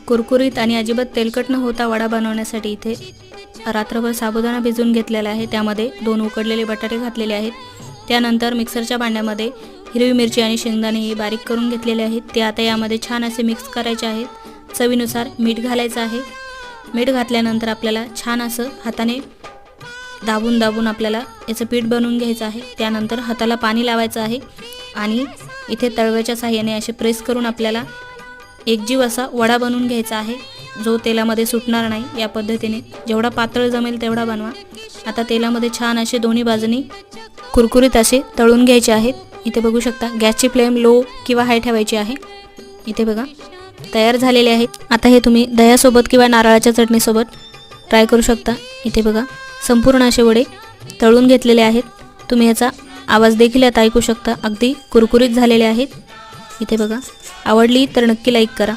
कुरकुरीत आणि अजिबात तेलकट न होता वडा बनवण्यासाठी इथे रात्रभर साबुदाणा भिजवून घेतलेला आहे। त्यामध्ये 2 उकडलेले बटाटे घातलेले आहेत। त्यानंतर मिक्सरच्या भांड्यामध्ये हिरवी मिरची आणि शेंगदाणे हे बारीक करून घेतलेले आहेत। ते आता यामध्ये छान असे मिक्स करायचे आहेत। चवीनुसार मीठ घालायचं आहे। मीठ घातल्यानंतर आपल्याला छान असं हाताने दाबून आपल्याला याचं पीठ बनवून घ्यायचं आहे। त्यानंतर हाताला पाणी लावायचं आहे आणि इथे तळव्याच्या साहाय्याने असे प्रेस करून आपल्याला एकजीव असा वडा बनवून घ्यायचा आहे, जो तेलामध्ये सुटणार नाही। या पद्धतीने जेवढा पातळ जमेल तेवढा बनवा। आता तेलामध्ये छान असे दोन्ही बाजूनी कुरकुरीत असे तळून घ्यायचे आहेत। इथे बघू शकता गॅसची फ्लेम लो किंवा हाय ठेवायची आहे। इथे बघा तयार झालेले आहेत। आता हे तुम्ही दह्यासोबत किंवा नारळाच्या चटणीसोबत ट्राय करू शकता। इथे बघा संपूर्ण असे वडे तळून घेतलेले आहेत। तुम्ही याचा आवाज देखील आता ऐकू शकता, अगदी कुरकुरीत झालेले आहेत। इथे बघा आवडली तर नक्की लाईक करा।